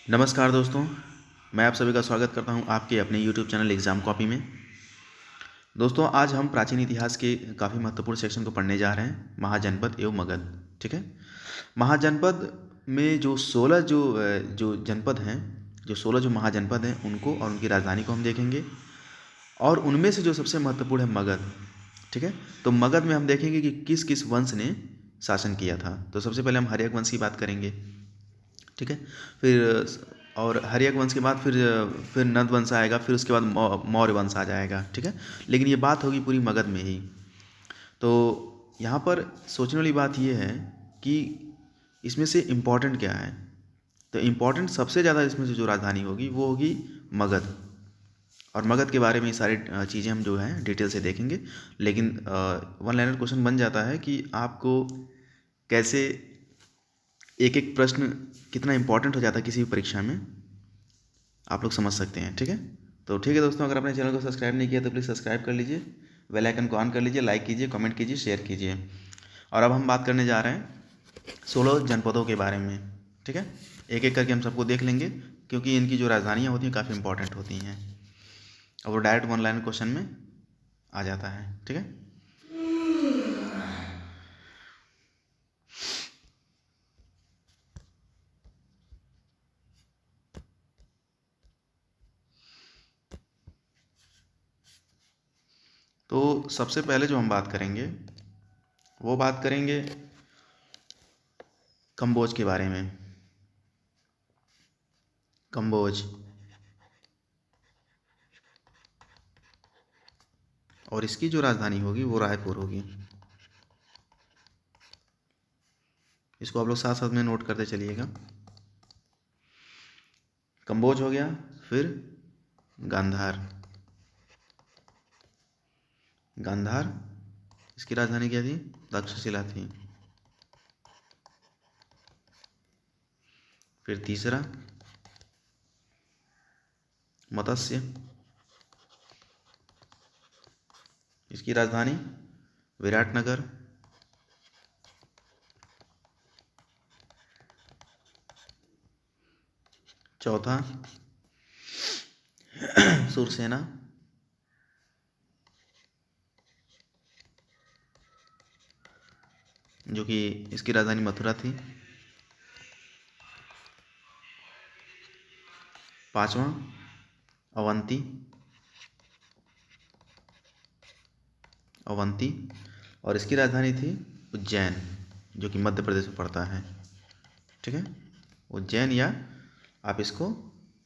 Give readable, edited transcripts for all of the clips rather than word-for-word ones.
नमस्कार दोस्तों, मैं आप सभी का स्वागत करता हूं आपके अपने यूट्यूब चैनल एग्ज़ाम कॉपी में। दोस्तों, आज हम प्राचीन इतिहास के काफ़ी महत्वपूर्ण सेक्शन को पढ़ने जा रहे हैं, महाजनपद एवं मगध। ठीक है। महाजनपद में जो 16 जो जनपद हैं, जो 16 जो महाजनपद हैं, उनको और उनकी राजधानी को हम देखेंगे। और उनमें से जो सबसे महत्वपूर्ण है मगध। ठीक है। तो मगध में हम देखेंगे कि किस किस वंश ने शासन किया था। तो सबसे पहले हम हर्यक वंश की बात करेंगे। ठीक है। फिर और हर्यक वंश के बाद फिर नंद वंश आएगा, फिर उसके बाद मौर्य वंश आ जाएगा। ठीक है। लेकिन ये बात होगी पूरी मगध में ही। तो यहाँ पर सोचने वाली बात ये है कि इसमें से इम्पोर्टेंट क्या है। तो इम्पोर्टेंट सबसे ज़्यादा इसमें से जो राजधानी होगी वो होगी मगध। और मगध के बारे में ये सारी चीज़ें हम जो हैं डिटेल से देखेंगे। लेकिन वन लाइनर क्वेश्चन बन जाता है कि आपको कैसे एक एक प्रश्न कितना इंपॉर्टेंट हो जाता है किसी भी परीक्षा में, आप लोग समझ सकते हैं। ठीक है। तो ठीक है दोस्तों, अगर अपने चैनल को सब्सक्राइब नहीं किया तो प्लीज़ सब्सक्राइब कर लीजिए, बेल आइकन को ऑन कर लीजिए, लाइक कीजिए, कमेंट कीजिए, शेयर कीजिए। और अब हम बात करने जा रहे हैं 16 जनपदों के बारे में। ठीक है। एक एक करके हम सबको देख लेंगे, क्योंकि इनकी जो राजधानियाँ होती हैं काफ़ी इंपॉर्टेंट होती हैं। और वो डायरेक्ट वन लाइन क्वेश्चन में आ जाता है। ठीक है। तो सबसे पहले जो हम बात करेंगे वो बात करेंगे कंबोज के बारे में। कंबोज, और इसकी जो राजधानी होगी वो रायपुर होगी। इसको आप लोग साथ साथ में नोट करते चलिएगा। कंबोज हो गया। फिर गांधार। गांधार, इसकी राजधानी क्या थी? तक्षशिला थी। फिर तीसरा मत्स्य, इसकी राजधानी विराटनगर। चौथा सुरसेना, जो कि इसकी राजधानी मथुरा थी। पांचवा अवंती। अवंती, और इसकी राजधानी थी उज्जैन, जो कि मध्य प्रदेश में पड़ता है। ठीक है। उज्जैन, या आप इसको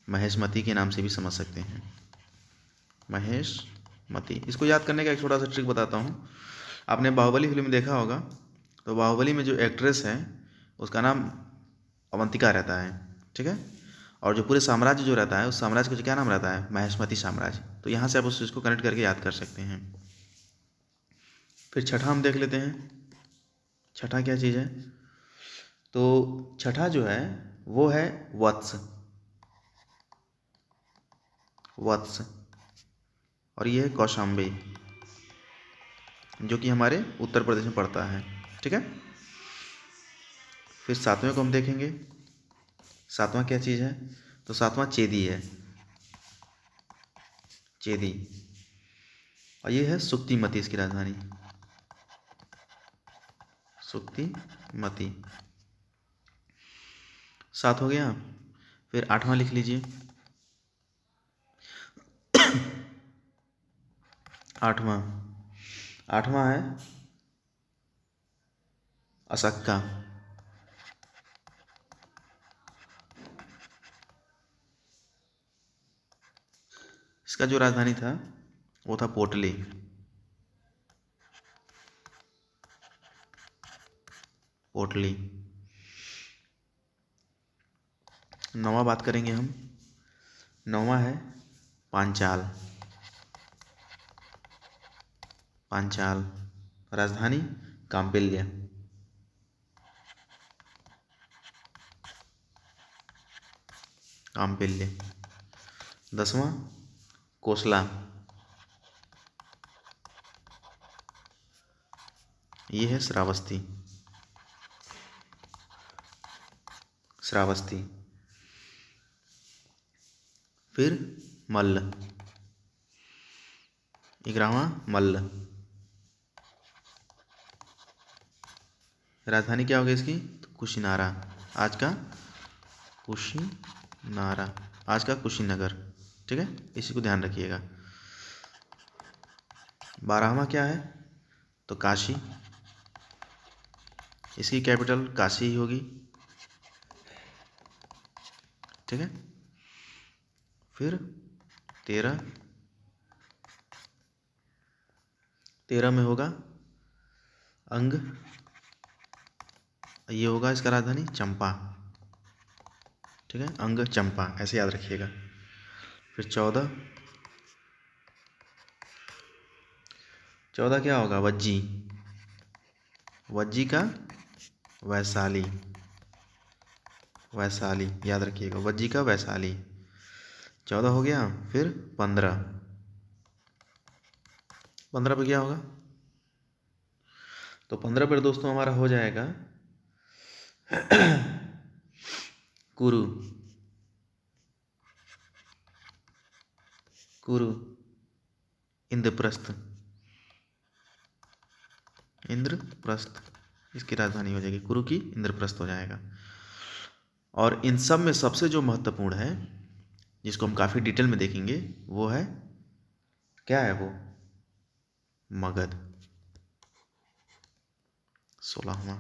महेशमती के नाम से भी समझ सकते हैं। महेशमती। इसको याद करने का एक छोटा सा ट्रिक बताता हूँ। आपने बाहुबली फिल्म देखा होगा, तो बाहुबली में जो एक्ट्रेस है उसका नाम अवंतिका रहता है। ठीक है। और जो पूरे साम्राज्य जो रहता है उस साम्राज्य का क्या नाम रहता है? महेशमती साम्राज्य। तो यहाँ से आप उस चीज़ को कनेक्ट करके याद कर सकते हैं। फिर छठा हम देख लेते हैं। छठा क्या चीज़ है? तो छठा जो है वो है वत्स। वत्स, और ये है कौशाम्बी, जो कि हमारे उत्तर प्रदेश में पड़ता है। ठीक है। फिर सातवें को हम देखेंगे। सातवां क्या चीज़ है? तो सातवां चेदी है। चेदी, और ये है सुक्तिमती, इसकी राजधानी सुक्तिमती। सात हो गया। फिर आठवां लिख लीजिए। आठवां, आठवां है असक्का। इसका जो राजधानी था वो था पोटली। पोटली। नौवां बात करेंगे हम। नौवां है पांचाल। पांचाल, राजधानी काम्पिल्य। काम्पिल्य। दसवां कोसला। ये है श्रावस्ती। श्रावस्ती। फिर मल्ल, 11वां मल्ल। राजधानी क्या होगी इसकी? तो कुशीनारा, आज का कुशीनारा, आज का कुशीनगर। ठीक है, इसी को ध्यान रखिएगा। 12वां क्या है? तो काशी, इसकी कैपिटल काशी ही होगी। ठीक है, फिर 13 में होगा अंग, ये होगा इसका राजधानी चंपा। ठीक है, अंग चंपा, ऐसे याद रखिएगा। फिर 14 क्या होगा? वज्जी, वज्जी का वैशाली, वैशाली याद रखिएगा, वज्जी का वैशाली। 14 हो गया। फिर 15 पे क्या होगा? तो 15 पर दोस्तों हमारा हो जाएगा कुरु, कुरु, इंद्रप्रस्थ, इंद्रप्रस्थ इसकी राजधानी हो जाएगी, कुरु की इंद्रप्रस्थ हो जाएगा। और इन सब में सबसे जो महत्वपूर्ण है, जिसको हम काफ़ी डिटेल में देखेंगे, वो है, क्या है वो? मगध, 16वां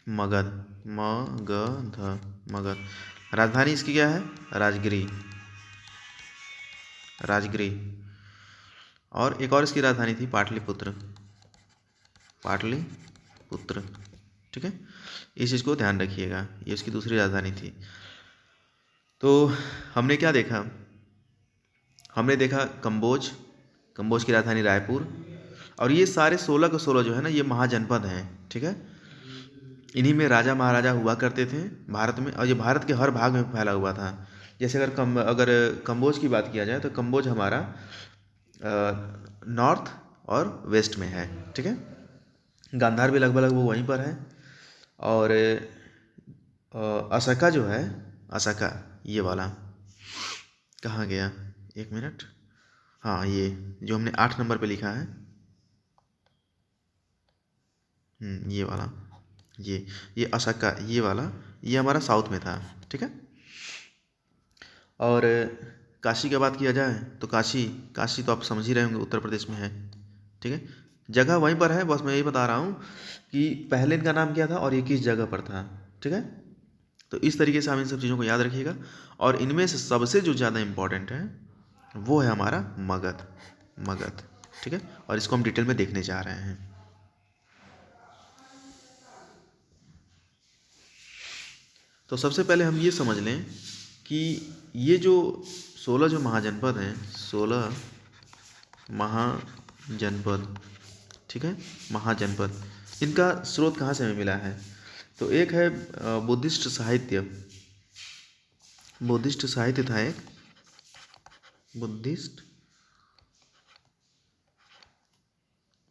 मगध, मगध, मगध। राजधानी इसकी क्या है? राजगिरी, राजगिरी। और एक और इसकी राजधानी थी पाटलिपुत्र, पाटलिपुत्र। ठीक है, इस चीज़ को ध्यान रखिएगा, ये इसकी दूसरी राजधानी थी। तो हमने क्या देखा? हमने देखा कंबोज, कंबोज की राजधानी रायपुर। और ये सारे 16 के 16 जो है ना, ये महाजनपद हैं। ठीक है, इन्हीं में राजा महाराजा हुआ करते थे भारत में, और ये भारत के हर भाग में फैला हुआ था। जैसे अगर कंबोज की बात किया जाए, तो कंबोज हमारा नॉर्थ और वेस्ट में है। ठीक है, गांधार भी लगभग वो वहीं पर है। और असका जो है, असका ये वाला कहाँ गया? एक मिनट, हाँ, ये जो हमने 8 नंबर पे लिखा है, ये वाला, ये असका, ये वाला, ये हमारा साउथ में था। ठीक है, और काशी की बात किया जाए, तो काशी, काशी तो आप समझ ही रहे होंगे, उत्तर प्रदेश में है। ठीक है, जगह वहीं पर है, बस मैं यही बता रहा हूँ कि पहले इनका नाम क्या था और ये किस जगह पर था। ठीक है, तो इस तरीके से हम इन सब चीज़ों को याद रखिएगा। और इनमें से सबसे जो ज़्यादा इम्पोर्टेंट है, वो है हमारा मगध, मगध। ठीक है, और इसको हम डिटेल में देखने जा रहे हैं। तो सबसे पहले हम ये समझ लें कि ये जो 16 जो महाजनपद हैं, 16 महाजनपद, ठीक है, महाजनपद, इनका स्रोत कहाँ से हमें मिला है? तो एक है बुद्धिस्ट साहित्य, बुद्धिस्ट साहित्य था एक, बुद्धिस्ट,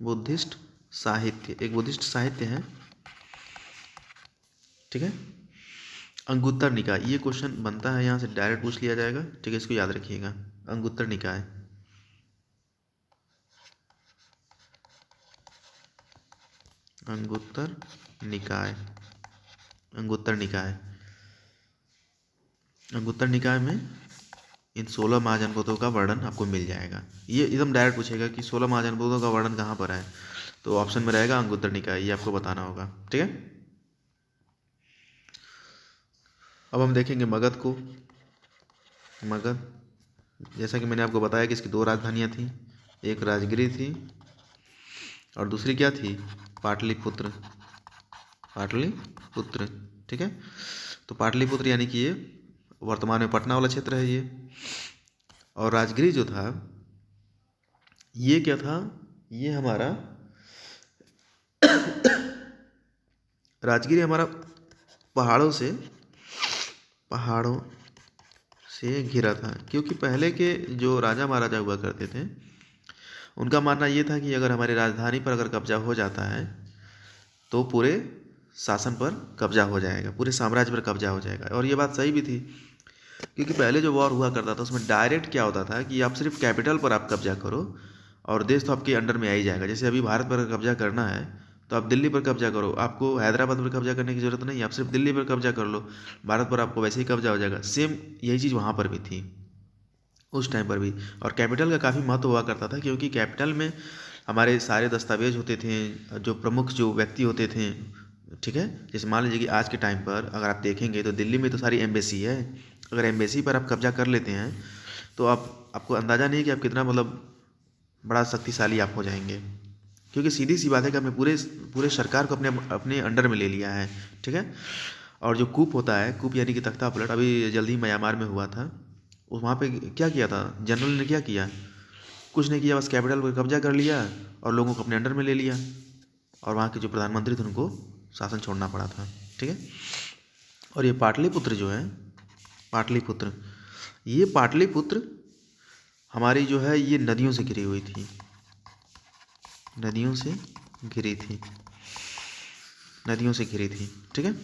बुद्धिस्ट साहित्य, एक बुद्धिस्ट साहित्य है। ठीक है, अंगुत्तर निकाय, ये क्वेश्चन बनता है, यहाँ से डायरेक्ट पूछ लिया जाएगा। ठीक है, इसको याद रखिएगा, अंगुत्तर निकाय, अंगुत्तर निकाय, अंगुत्तर निकाय, अंगुत्तर निकाय में इन 16 महाजनपदों का वर्णन आपको मिल जाएगा। ये एकदम डायरेक्ट पूछेगा कि 16 महाजनपदों का वर्णन कहाँ पर है, तो ऑप्शन में रहेगा अंगुत्तर निकाय, ये आपको बताना होगा। ठीक है, अब हम देखेंगे मगध को। मगध, जैसा कि मैंने आपको बताया कि इसकी 2 राजधानियाँ थीं, एक राजगिरी थी और दूसरी क्या थी? पाटलिपुत्र, पाटलिपुत्र। ठीक है, तो पाटलिपुत्र यानी कि ये वर्तमान में पटना वाला क्षेत्र है ये। और राजगिरी जो था, ये क्या था? ये हमारा राजगिरी हमारा पहाड़ों से घिरा था, क्योंकि पहले के जो राजा महाराजा हुआ करते थे, उनका मानना ये था कि अगर हमारी राजधानी पर अगर कब्जा हो जाता है, तो पूरे शासन पर कब्जा हो जाएगा, पूरे साम्राज्य पर कब्जा हो जाएगा। और ये बात सही भी थी, क्योंकि पहले जो वॉर हुआ करता था उसमें डायरेक्ट क्या होता था कि आप सिर्फ कैपिटल पर आप कब्जा करो और देश तो आपके अंडर में आ ही जाएगा। जैसे अभी भारत पर कब्जा करना है तो आप दिल्ली पर कब्जा करो, आपको हैदराबाद पर कब्जा करने की ज़रूरत नहीं, आप सिर्फ दिल्ली पर कब्जा कर लो, भारत पर आपको वैसे ही कब्जा हो जाएगा। सेम यही चीज़ वहाँ पर भी थी उस टाइम पर भी। और कैपिटल का काफ़ी महत्व हुआ करता था, क्योंकि कैपिटल में हमारे सारे दस्तावेज होते थे, जो प्रमुख जो व्यक्ति होते थे, ठीक है। जैसे मान लीजिए कि आज के टाइम पर अगर आप देखेंगे तो दिल्ली में तो सारी एम्बेसी है। अगर एम्बेसी पर आप कब्जा कर लेते हैं तो आपको अंदाज़ा नहीं है कि आप कितना मतलब बड़ा शक्तिशाली आप हो जाएंगे, क्योंकि सीधी सी बात है कि आपने पूरे पूरे सरकार को अपने अपने अंडर में ले लिया है, ठीक है। और जो कूप होता है, कूप यानी कि तख्ता पलट, अभी जल्दी ही म्यांमार में हुआ था। वहाँ पे क्या किया था जनरल ने, क्या किया, कुछ नहीं किया, बस कैपिटल पर कब्जा कर लिया और लोगों को अपने अंडर में ले लिया, और वहाँ के जो प्रधानमंत्री थे उनको शासन छोड़ना पड़ा था, ठीक है। और ये पाटलिपुत्र जो है, पाटलिपुत्र, ये पाटलिपुत्र हमारी जो है ये नदियों से घिरी हुई थी, नदियों से घिरी थी, नदियों से घिरी थी, ठीक है।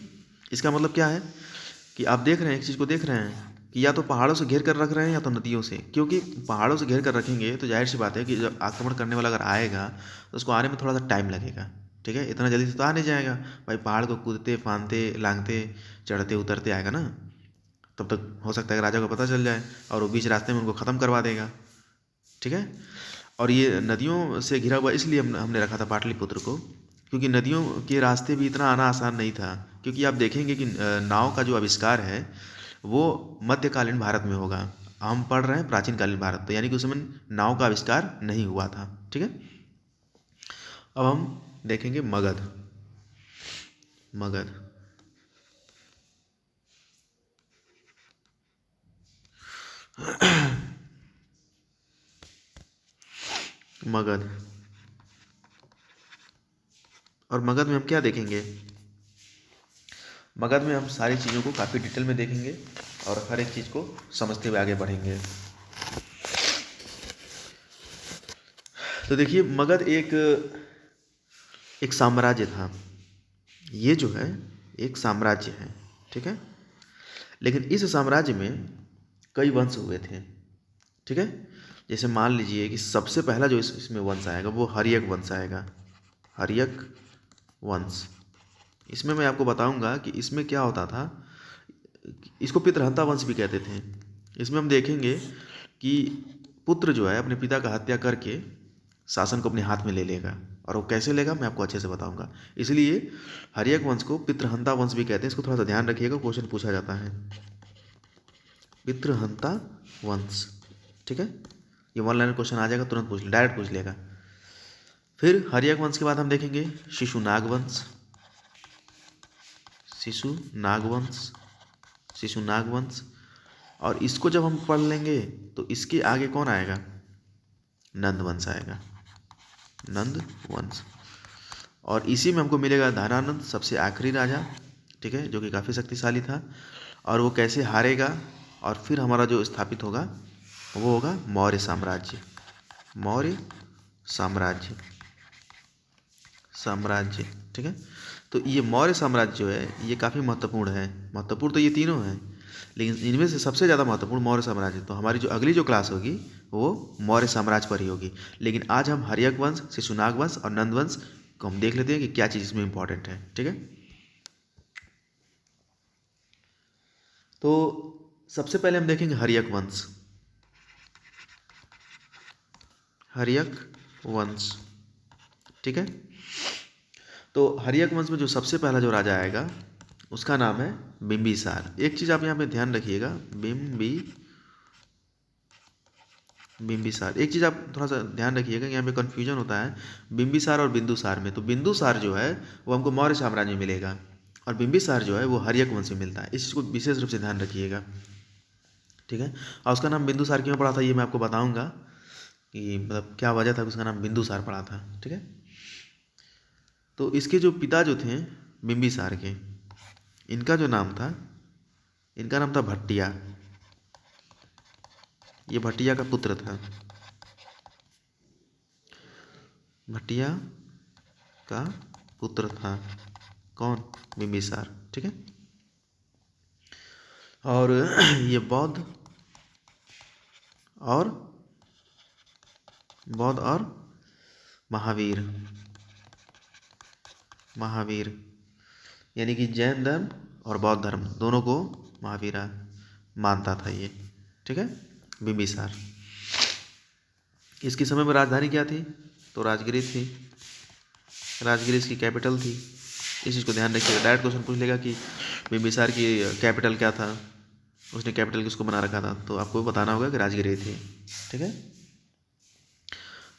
इसका मतलब क्या है कि आप देख रहे हैं, एक चीज़ को देख रहे हैं कि या तो पहाड़ों से घेर कर रख रहे हैं या तो नदियों से। क्योंकि पहाड़ों से घेर कर रखेंगे तो जाहिर सी बात है कि जब आक्रमण करने वाला अगर आएगा तो उसको आने में थोड़ा सा टाइम लगेगा, ठीक है। इतना जल्दी से तो आ नहीं जाएगा भाई, पहाड़ को कूदते फांदते लांघते चढ़ते उतरते आएगा ना, तब तक हो सकता है कि राजा को पता चल जाए और वो बीच रास्ते में उनको ख़त्म करवा देगा, ठीक है। और ये नदियों से घिरा हुआ इसलिए हमने रखा था पाटलिपुत्र को, क्योंकि नदियों के रास्ते भी इतना आना आसान नहीं था। क्योंकि आप देखेंगे कि नाव का जो आविष्कार है वो मध्यकालीन भारत में होगा, हम पढ़ रहे हैं प्राचीन कालीन भारत, तो यानी कि उस समय नाव का आविष्कार नहीं हुआ था, ठीक है। अब हम देखेंगे मगध। मगध, मगध। और मगध में हम क्या देखेंगे, मगध में हम सारी चीज़ों को काफ़ी डिटेल में देखेंगे और हर एक चीज़ को समझते हुए आगे बढ़ेंगे। तो देखिए, मगध एक एक साम्राज्य था, ये जो है एक साम्राज्य है, ठीक है। लेकिन इस साम्राज्य में कई वंश हुए थे, ठीक है। जैसे मान लीजिए कि सबसे पहला जो इसमें वंश आएगा वो हर्यक वंश आएगा, हर्यक वंश। इसमें मैं आपको बताऊंगा कि इसमें क्या होता था, इसको पितृहंता वंश भी कहते थे। इसमें हम देखेंगे कि पुत्र जो है अपने पिता का हत्या करके शासन को अपने हाथ में ले लेगा, और वो कैसे लेगा मैं आपको अच्छे से बताऊंगा। इसलिए हर्यक वंश को पितृहंता वंश भी कहते हैं, इसको थोड़ा सा ध्यान रखिएगा, क्वेश्चन पूछा जाता है। पितृहंता वंश, ठीक है। ये वन लाइन क्वेश्चन आ जाएगा, तुरंत पूछ ले, डायरेक्ट पूछ लेगा। फिर हर्यक वंश के बाद हम देखेंगे शिशुनाग वंश, शिशुनाग वंश, शिशुनाग वंश। और इसको जब हम पढ़ लेंगे तो इसके आगे कौन आएगा, नंद वंश आएगा, नंद वंश। और इसी में हमको मिलेगा धनानंद, सबसे आखिरी राजा, ठीक है, जो कि काफ़ी शक्तिशाली था। और वो कैसे हारेगा और फिर हमारा जो स्थापित होगा वो होगा मौर्य साम्राज्य, मौर्य साम्राज्य, साम्राज्य, ठीक है। तो ये मौर्य साम्राज्य जो है ये काफ़ी महत्वपूर्ण है, महत्वपूर्ण तो ये तीनों हैं, लेकिन इनमें से सबसे ज़्यादा महत्वपूर्ण मौर्य साम्राज्य। तो हमारी जो अगली जो क्लास होगी वो मौर्य साम्राज्य पर ही होगी। लेकिन आज हम हर्यक वंश, शिशुनाग वंश और नंद वंश को हम देख लेते हैं कि क्या चीज़ इसमें इंपॉर्टेंट है, ठीक है। तो सबसे पहले हम देखेंगे हर्यक वंश, हर्यक वंश, ठीक है। तो हर्यक वंश में जो सबसे पहला जो राजा आएगा उसका नाम है बिंबिसार। एक चीज़ आप यहाँ पे ध्यान रखिएगा, बिंबिसार। एक चीज़ आप थोड़ा सा ध्यान रखिएगा, यहाँ पे कन्फ्यूजन होता है बिंबिसार और बिंदुसार में। तो बिंदुसार जो है वो हमको मौर्य साम्राज्य में मिलेगा और बिंबिसार जो है वो हर्यक वंश में मिलता है। इस चीज़ को विशेष रूप से ध्यान रखिएगा, ठीक है। और उसका नाम बिंदुसार क्यों पड़ा था ये मैं आपको बताऊँगा कि मतलब क्या वजह था कि उसका नाम बिंदुसार पड़ा था, ठीक है। तो इसके जो पिता जो थे बिंबिसार के, इनका जो नाम था, इनका नाम था भट्टिया। ये भट्टिया का पुत्र था, भट्टिया का पुत्र था कौन, बिंबिसार, ठीक है। और ये और बौद्ध और महावीर यानी कि जैन धर्म और बौद्ध धर्म दोनों को महावीर मानता था ये, ठीक है। बिंबिसार, इसके समय में राजधानी क्या थी? तो राजगिरी थी, राजगिरी इसकी कैपिटल थी। इस चीज़ को ध्यान रखिएगा, डायरेक्ट क्वेश्चन पूछ लेगा कि बिंबिसार की कैपिटल क्या था, उसने कैपिटल किसको बना रखा था, तो आपको बताना होगा कि राजगिरी थी, ठीक है।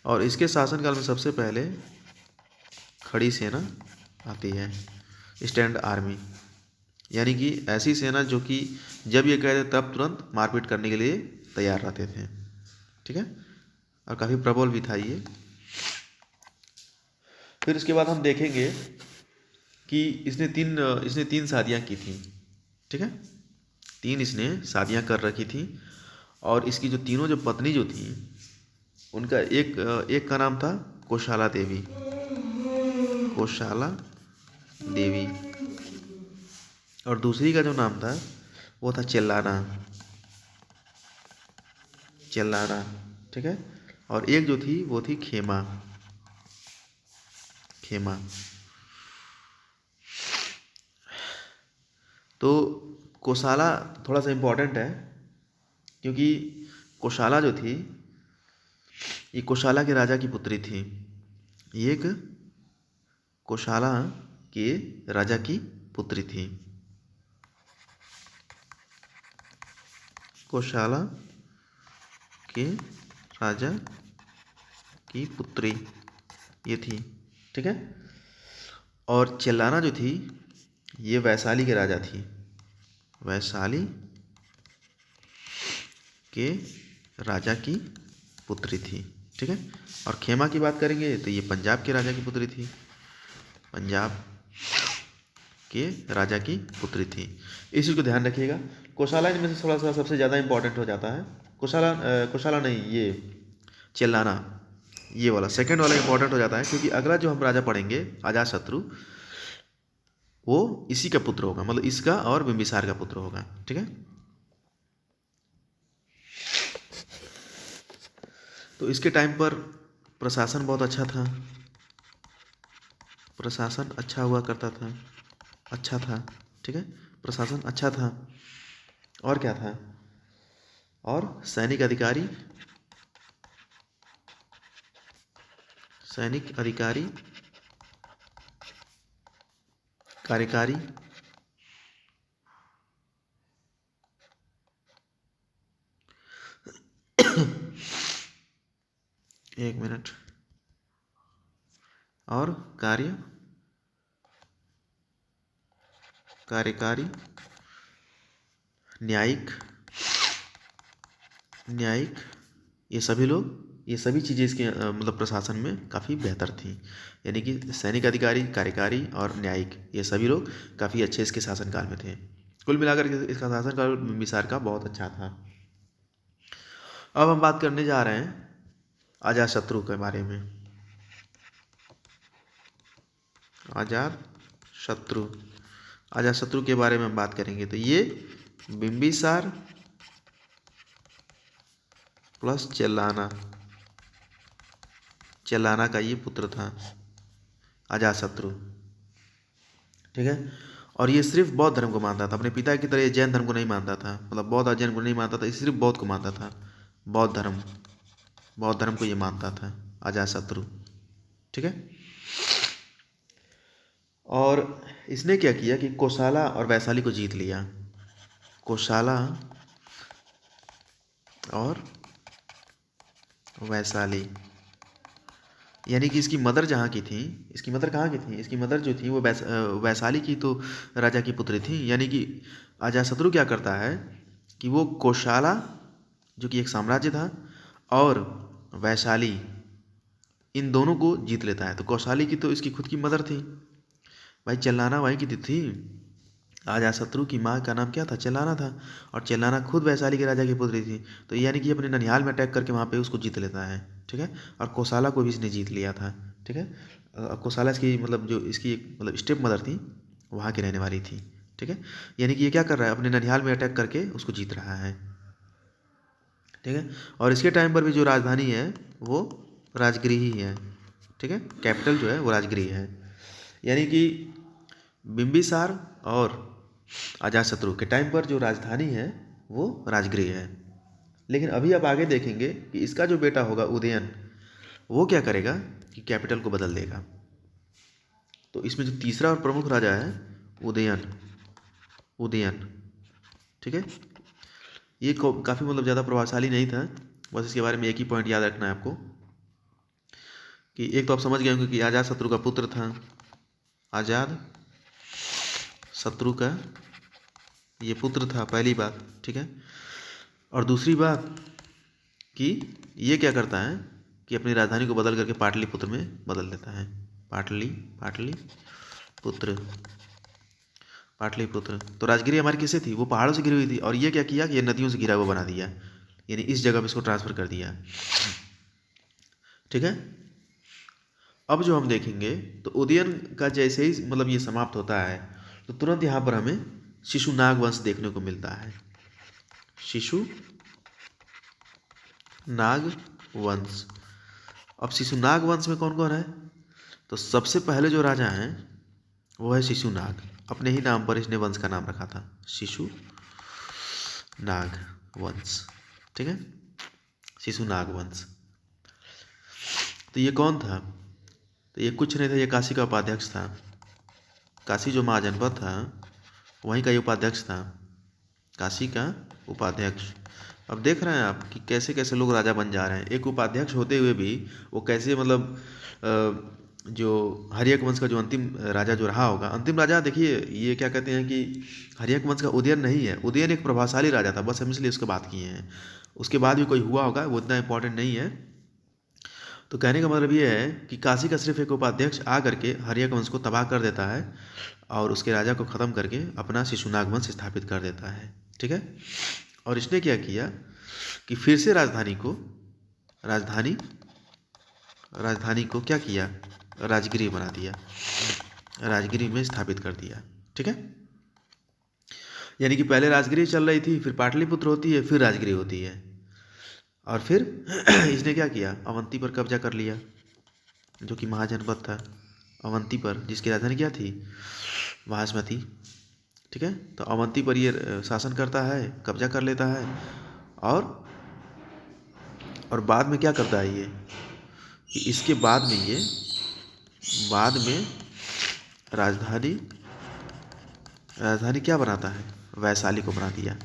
और इसके शासनकाल में सबसे पहले खड़ी सेना आती है, स्टैंड आर्मी, यानी कि ऐसी सेना जो कि जब ये कहते तब तुरंत मारपीट करने के लिए तैयार रहते थे, ठीक है। और काफ़ी प्रबल भी था ये। फिर इसके बाद हम देखेंगे कि इसने तीन शादियाँ की थी, ठीक है। 3 इसने शादियाँ कर रखी थी। और इसकी जो तीनों जो पत्नी जो थी उनका एक का नाम था कोशाला देवी, और दूसरी का जो नाम था वो था चेल्लाना, ठीक है। और एक जो थी वो थी खेमा। तो कोशाला थोड़ा सा इम्पोर्टेंट है, क्योंकि कोशाला जो थी ये कोशाला के राजा की पुत्री थी। ये एक कोशाला के राजा की पुत्री थी, कोशाला के राजा की पुत्री ये थी, ठीक है। और चेल्लाना जो थी ये वैशाली के राजा थी, वैशाली के राजा की पुत्री थी, ठीक है। और खेमा की बात करेंगे तो ये पंजाब के राजा की पुत्री थी, पंजाब के राजा की पुत्री थी। इस चीज़ को ध्यान रखिएगा। कोशाला इनमें से थोड़ा सा सबसे ज़्यादा इंपॉर्टेंट हो जाता है। कोशाला नहीं, ये चेल्लाना, ये वाला सेकंड वाला इंपॉर्टेंट हो जाता है, क्योंकि अगला जो हम राजा पढ़ेंगे अजातशत्रु वो इसी का पुत्र होगा, मतलब इसका और बिंबिसार का पुत्र होगा, ठीक है। तो इसके टाइम पर प्रशासन बहुत अच्छा था, प्रशासन अच्छा हुआ करता था, अच्छा था, ठीक है। प्रशासन अच्छा था। और क्या था? और सैनिक अधिकारी कार्यकारी एक मिनट, और कार्यकारी, न्यायिक, ये सभी चीज़ें इसके मतलब प्रशासन में काफ़ी बेहतर थी। यानी कि सैनिक अधिकारी, कार्यकारी और न्यायिक, ये सभी लोग काफ़ी अच्छे इसके शासनकाल में थे। कुल मिलाकर के इसका शासनकाल बिंबिसार का बहुत अच्छा था। अब हम बात करने जा रहे हैं अजातशत्रु के बारे में। अजातशत्रु के बारे में हम बात करेंगे तो ये बिंबिसार प्लस चेल्लाना का ये पुत्र था अजातशत्रु, ठीक है। और ये सिर्फ बौद्ध धर्म को मानता था, अपने पिता की तरह ये जैन धर्म को नहीं मानता था, मतलब बौद्ध और जैन को नहीं मानता था, ये सिर्फ बौद्ध को मानता था। बौद्ध धर्म को ये मानता था अजातशत्रु, ठीक है। और इसने क्या किया कि कोशाला और वैशाली को जीत लिया। कोशाला और वैशाली, यानी कि इसकी मदर जहाँ की थी, इसकी मदर कहाँ की थी? इसकी मदर जो थी वो वैशाली की तो राजा की पुत्री थी। यानी कि अजातशत्रु क्या करता है कि वो कोशाला जो कि एक साम्राज्य था और वैशाली, इन दोनों को जीत लेता है। तो कौशाली की तो इसकी खुद की मदर थी, भाई चेल्लाना वहीं की थी। अजातशत्रु की माँ का नाम क्या था? चेल्लाना था, और चेल्लाना खुद वैशाली के राजा की पुत्री थी। तो यानी कि अपने ननिहाल में अटैक करके वहाँ पे उसको जीत लेता है, ठीक है। और कोसाला को भी इसने जीत लिया था, ठीक है। कोसाला इसकी मतलब जो इसकी मतलब स्टेप मदर थी, वहाँ की रहने वाली थी, ठीक है, यानी कि ये क्या कर रहा है, अपने ननिहाल में अटैक करके उसको जीत रहा है। ठीक है, और इसके टाइम पर भी जो राजधानी है वो राजगृह ही है। ठीक है, कैपिटल जो है वो राजगृह है। यानी कि बिंबिसार और अजातशत्रु के टाइम पर जो राजधानी है वो राजगृह है। लेकिन अभी आप आगे देखेंगे कि इसका जो बेटा होगा उदयन, वो क्या करेगा कि कैपिटल को बदल देगा। तो इसमें जो तीसरा और प्रमुख राजा है उदयन, उदयन, ठीक है, ये काफ़ी मतलब ज़्यादा प्रभावशाली नहीं था। बस इसके बारे में एक ही पॉइंट याद रखना है आपको कि एक तो आप समझ गए होंगे कि अजातशत्रु का पुत्र था, आजाद शत्रु का ये पुत्र था, पहली बात। ठीक है, और दूसरी बात कि ये क्या करता है कि अपनी राजधानी को बदल करके पाटलिपुत्र में बदल देता है। पाटलिपुत्र, पाटलिपुत्र। तो राजगिरी हमारी किससे थी, वो पहाड़ों से घिरी हुई थी, और ये क्या किया कि ये नदियों से घिरा हुआ बना दिया, यानी इस जगह पे इसको ट्रांसफ़र कर दिया। ठीक है, अब जो हम देखेंगे तो उदयन का जैसे ही मतलब ये समाप्त होता है तो तुरंत यहाँ पर हमें शिशुनाग वंश देखने को मिलता है। शिशुनाग वंश। अब शिशुनाग वंश में कौन कौन है, तो सबसे पहले जो राजा हैं वो है शिशुनाग। अपने ही नाम पर इसने वंश का नाम रखा था, शिशुनाग वंश। ठीक है, शिशुनाग वंश। तो ये कौन था, तो ये कुछ नहीं था, ये काशी का उपाध्यक्ष था। काशी जो महाजनपद था वहीं का ये उपाध्यक्ष था, काशी का उपाध्यक्ष। अब देख रहे हैं आप कि कैसे कैसे लोग राजा बन जा रहे हैं। एक उपाध्यक्ष होते हुए भी वो कैसे मतलब जो हर्यक वंश का जो अंतिम राजा जो रहा होगा, अंतिम राजा देखिए ये क्या कहते हैं कि हर्यक वंश का उदयन नहीं है, उदयन एक प्रभावशाली राजा था, बस हम इसलिए उसकी बात किए हैं। उसके बाद भी कोई हुआ होगा, वो इतना इंपॉर्टेंट नहीं है। तो कहने का मतलब ये है कि काशी का सिर्फ एक उपाध्यक्ष आ करके हर्यक वंश को तबाह कर देता है और उसके राजा को ख़त्म करके अपना शिशुनाग वंश स्थापित कर देता है। ठीक है, और इसने क्या किया कि फिर से राजधानी को क्या किया, राजगिरी बना दिया, राजगिरी में स्थापित कर दिया। ठीक है, यानी कि पहले राजगिरी चल रही थी, फिर पाटलिपुत्र होती है, फिर राजगिरी होती है, और फिर इसने क्या किया, अवंती पर कब्जा कर लिया, जो कि महाजनपद था। अवंती पर, जिसकी राजधानी क्या थी, महासमती। ठीक है, तो अवंती पर ये शासन करता है, कब्जा कर लेता है, और बाद में क्या करता है ये कि इसके बाद में राजधानी क्या बनाता है, वैशाली को बना दिया,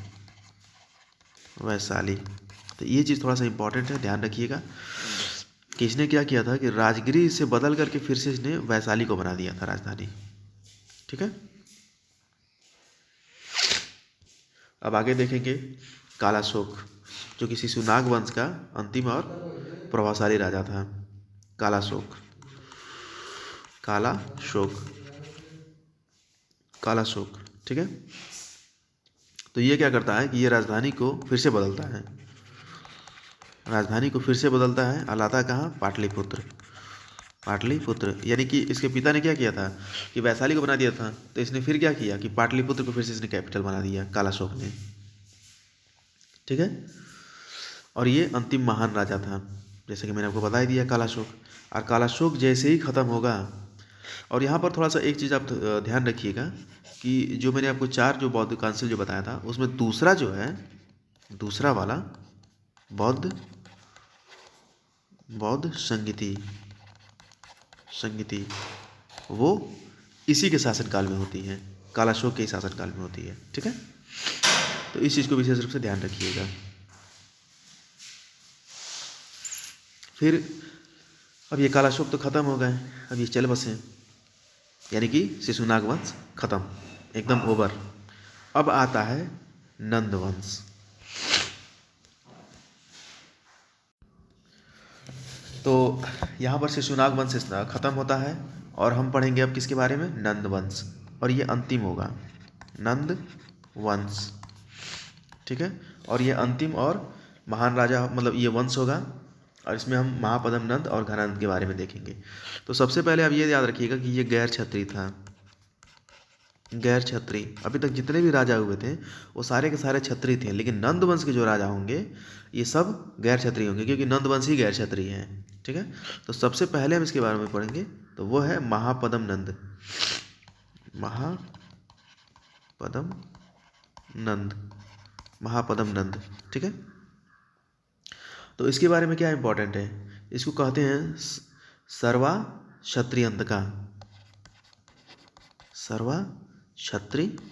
वैशाली। तो ये चीज़ थोड़ा सा इम्पोर्टेंट है, ध्यान रखिएगा कि इसने क्या किया था कि राजगिरी से बदल करके फिर से इसने वैशाली को बना दिया था राजधानी। ठीक है, अब आगे देखेंगे कालाशोक, जो कि शिशुनाग वंश का अंतिम और प्रभावशाली राजा था। कालाशोक, कालाशोक। ठीक है, तो ये क्या करता है कि ये राजधानी को फिर से बदलता है, और लाता कहाँ, पाटलिपुत्र। यानी कि इसके पिता ने क्या किया था कि वैशाली को बना दिया था, तो इसने फिर क्या किया कि पाटलिपुत्र को फिर से इसने कैपिटल बना दिया, कालाशोक ने। ठीक है, और ये अंतिम महान राजा था, जैसे कि मैंने आपको बता ही दिया, कालाशोक। और कालाशोक जैसे ही ख़त्म होगा, और यहाँ पर थोड़ा सा एक चीज़ आप ध्यान रखिएगा कि जो मैंने आपको 4 जो बौद्ध काउंसिल जो बताया था, उसमें दूसरा जो है, दूसरा वाला बौद्ध संगीति, वो इसी के शासनकाल में होती है, कालाशोक के शासनकाल में होती है। ठीक है, तो इस चीज़ को विशेष रूप से ध्यान रखिएगा। फिर अब ये कालाशोक तो ख़त्म हो गए, अब ये चल बसे, यानी कि शिशुनाग वंश खत्म, एकदम ओवर। अब आता है नंद वंश। तो यहाँ पर शिशुनाग वंश खत्म होता है और हम पढ़ेंगे अब किसके बारे में, नंद वंश, और ये अंतिम होगा, नंद वंश। ठीक है, और ये अंतिम और महान राजा मतलब ये वंश होगा, और इसमें हम महापद्म नंद और घनानंद के बारे में देखेंगे। तो सबसे पहले आप ये याद रखिएगा कि ये गैर क्षत्रिय था, गैर क्षत्रिय। अभी तक जितने भी राजा हुए थे वो सारे के सारे क्षत्रिय थे, लेकिन नंद वंश के जो राजा होंगे ये सब गैर क्षत्रिय होंगे, क्योंकि नंद वंश ही गैर क्षत्रिय हैं। ठीक है, तो सबसे पहले हम इसके बारे में पढ़ेंगे, तो वो है महापद्म नंद। महापद्म नंद, महापद्म नंद। ठीक है, तो इसके बारे में क्या इंपॉर्टेंट है, इसको कहते हैं सर्वा क्षत्रियंतका। सर्वा क्षत्रियंतका,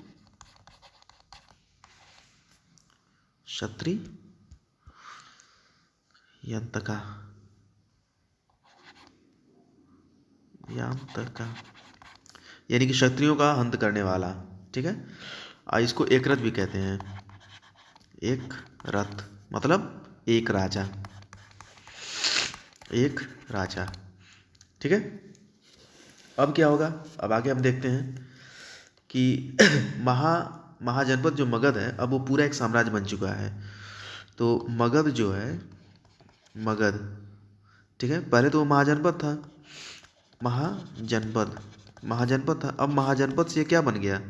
यानी कि क्षत्रियों का हंत करने वाला। ठीक है, इसको एक रथ भी कहते हैं। एक रथ मतलब एक राजा, एक राजा। ठीक है, अब क्या होगा, अब आगे हम देखते हैं कि महाजनपद जो मगध है, अब वो पूरा एक साम्राज्य बन चुका है। तो मगध जो है, मगध, ठीक है, पहले तो वो महाजनपद था, महाजनपद था। अब महाजनपद से क्या बन गया,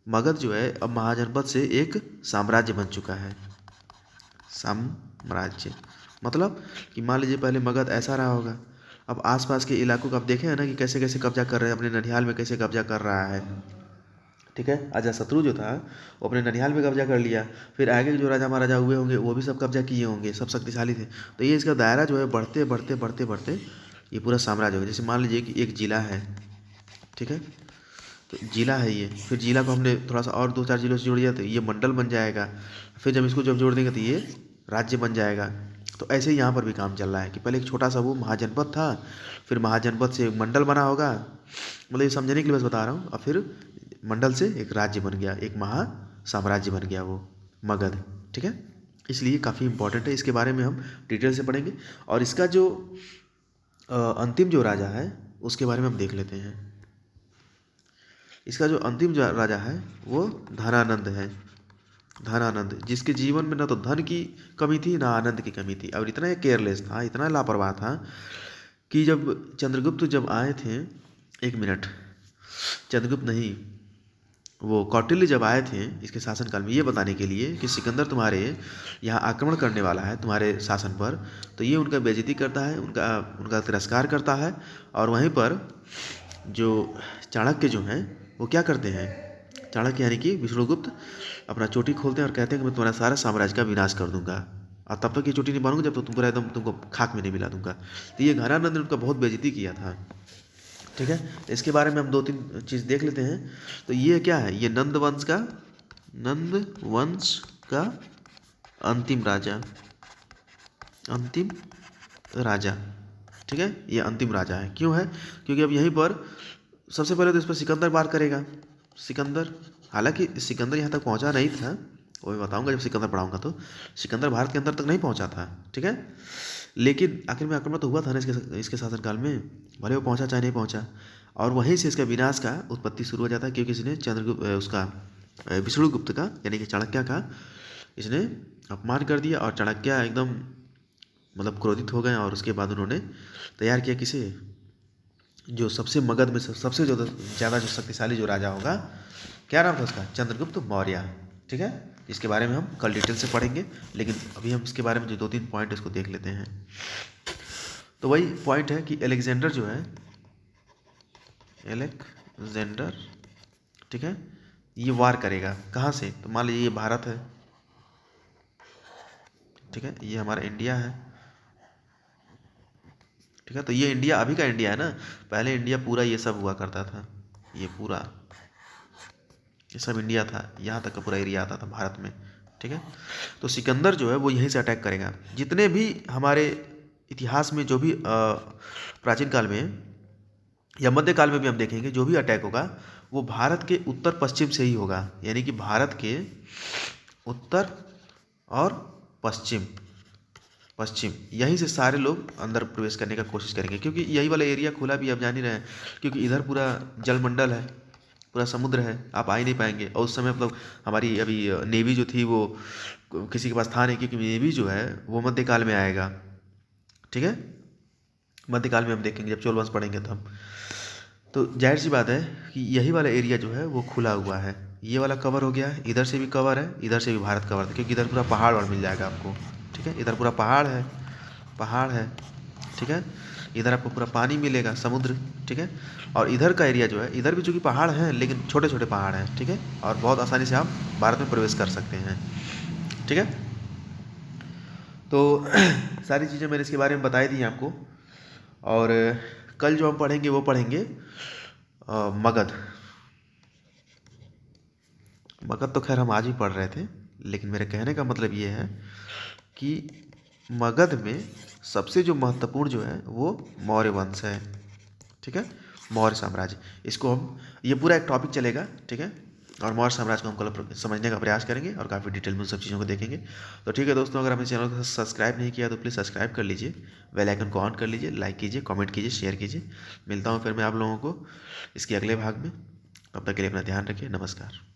मगध जो है अब महाजनपद से एक साम्राज्य बन चुका है। साम्राज्य मतलब कि मान लीजिए पहले मगध ऐसा रहा होगा, अब आसपास के इलाकों का आप देखे हैं ना कि कैसे कैसे कब्जा कर रहे हैं, अपने ननिहाल में कैसे कब्जा कर रहा है। ठीक है, अजातशत्रु जो था वो अपने ननिहाल में कब्जा कर लिया, फिर आगे के जो राजा महाराजा हुए होंगे वो भी सब कब्जा किए होंगे, सब शक्तिशाली थे। तो ये इसका दायरा जो है बढ़ते बढ़ते बढ़ते बढ़ते ये पूरा साम्राज्य हो गया। जैसे मान लीजिए कि एक जिला है, ठीक है, तो जिला है ये, फिर जिला को हमने थोड़ा सा और 2-4 जिलों से जोड़ दिया तो ये मंडल बन जाएगा, फिर जब इसको जब जोड़ देंगे तो ये राज्य बन जाएगा। तो ऐसे ही यहाँ पर भी काम चल रहा है कि पहले एक छोटा सा वो महाजनपद था, फिर महाजनपद से एक मंडल बना होगा, मतलब ये समझने के लिए बस बता रहा हूँ, और फिर मंडल से एक राज्य बन गया, एक महा साम्राज्य बन गया वो मगध। ठीक है, इसलिए काफ़ी इंपॉर्टेंट है, इसके बारे में हम डिटेल से पढ़ेंगे। और इसका जो अंतिम जो राजा है उसके बारे में हम देख लेते हैं। इसका जो अंतिम राजा है वो धनानंद है। धनानंद, जिसके जीवन में ना तो धन की कमी थी ना आनंद की कमी थी, और इतना केयरलेस था, इतना लापरवाह था कि जब चंद्रगुप्त जब आए थे, एक मिनट, चंद्रगुप्त नहीं, वो कौटिल्य जब आए थे इसके शासनकाल में ये बताने के लिए कि सिकंदर तुम्हारे यहाँ आक्रमण करने वाला है तुम्हारे शासन पर, तो ये उनका बेइज्जती करता है, उनका तिरस्कार करता है। और वहीं पर जो चाणक्य जो हैं वो क्या करते हैं, चाणक्य यानी कि विष्णुगुप्त अपना चोटी खोलते हैं और कहते हैं कि मैं तुम्हारा सारा साम्राज्य का विनाश कर दूंगा, और तब तक ये चोटी नहीं बांधूंगा जब तक तुमको एकदम तुमको खाक में नहीं मिला दूंगा। तो ये घनानंद ने उनका बहुत बेइज्जती किया था। ठीक है, इसके बारे में हम 2-3 चीज़ देख लेते हैं। तो ये क्या है, ये नंद वंश का अंतिम राजा। ठीक है, ये अंतिम राजा है, क्यों है, क्योंकि अब यहीं पर सबसे पहले तो इस पर सिकंदर वार करेगा। सिकंदर, हालांकि सिकंदर यहाँ तक पहुँचा नहीं था, वो मैं बताऊंगा जब सिकंदर पढ़ाऊंगा, तो सिकंदर भारत के अंदर तक नहीं पहुँचा था। ठीक है, लेकिन आखिर में आक्रमण तो हुआ था ना इसके शासनकाल में, भले वो पहुँचा चाहे नहीं पहुँचा, और वहीं से इसका विनाश का उत्पत्ति शुरू हो जाता है, क्योंकि इसने विष्णुगुप्त का यानी कि चाणक्य का इसने अपमान कर दिया, और चाणक्य एकदम मतलब क्रोधित हो गए, और उसके बाद उन्होंने तैयार किया किसे, जो सबसे मगध में सबसे ज़्यादा जो शक्तिशाली जो राजा होगा, क्या नाम था उसका, चंद्रगुप्त मौर्य। ठीक है, इसके बारे में हम कल डिटेल से पढ़ेंगे, लेकिन अभी हम इसके बारे में जो 2-3 पॉइंट इसको देख लेते हैं। तो वही पॉइंट है कि अलेक्जेंडर जो है, अलेक्जेंडर, ठीक है, ये वार करेगा कहाँ से, तो मान लीजिए ये भारत है, ठीक है, ये हमारा इंडिया है। ठीक है, तो ये इंडिया अभी का इंडिया है ना, पहले इंडिया पूरा ये सब हुआ करता था, ये पूरा ये सब इंडिया था, यहाँ तक का पूरा एरिया आता था भारत में। ठीक है, तो सिकंदर जो है वो यहीं से अटैक करेगा। जितने भी हमारे इतिहास में जो भी प्राचीन काल में या मध्यकाल में भी हम देखेंगे, जो भी अटैक होगा वो भारत के उत्तर पश्चिम से ही होगा, यानी कि भारत के उत्तर और पश्चिम यहीं से सारे लोग अंदर प्रवेश करने का कोशिश करेंगे, क्योंकि यही वाला एरिया खुला भी आप जान ही रहे हैं, क्योंकि इधर पूरा जलमंडल है, पूरा समुद्र है, आप आ ही नहीं पाएंगे। और उस समय मतलब हमारी अभी नेवी जो थी वो किसी के पास था नहीं, क्योंकि नेवी जो है वो मध्यकाल में आएगा। ठीक है, मध्यकाल में हम देखेंगे जब चोल वंश पढ़ेंगे तब। तो जाहिर सी बात है कि यही वाला एरिया जो है वो खुला हुआ है, ये वाला कवर हो गया है, इधर से भी कवर है, इधर से भी भारत कवर है, क्योंकि इधर पूरा पहाड़ और मिल जाएगा आपको। ठीक है, इधर पूरा पहाड़ है, पहाड़ है। ठीक है, इधर आपको पूरा पानी मिलेगा, समुद्र। ठीक है, और इधर का एरिया जो है, इधर भी चूँकि पहाड़ हैं लेकिन छोटे छोटे पहाड़ हैं। ठीक है, और बहुत आसानी से आप भारत में प्रवेश कर सकते हैं। ठीक है, तो सारी चीज़ें मैंने इसके बारे में बताई दी हैं आपको। और कल जो हम पढ़ेंगे वो पढ़ेंगे मगध। मगध तो खैर हम आज ही पढ़ रहे थे, लेकिन मेरे कहने का मतलब ये है कि मगध में सबसे जो महत्वपूर्ण जो है वो मौर्य वंश है। ठीक है, मौर्य साम्राज्य, इसको हम, ये पूरा एक टॉपिक चलेगा। ठीक है, और मौर्य साम्राज्य को हम कल समझने का प्रयास करेंगे और काफ़ी डिटेल में उन सब चीज़ों को देखेंगे। तो ठीक है दोस्तों, अगर आपने चैनल को सब्सक्राइब नहीं किया तो प्लीज़ सब्सक्राइब कर लीजिए, बेल आइकन को ऑन कर लीजिए, लाइक कीजिए, कमेंट कीजिए, शेयर कीजिए। मिलता हूँ फिर मैं आप लोगों को इसके अगले भाग में। तब तक के लिए अपना ध्यान रखिए। नमस्कार।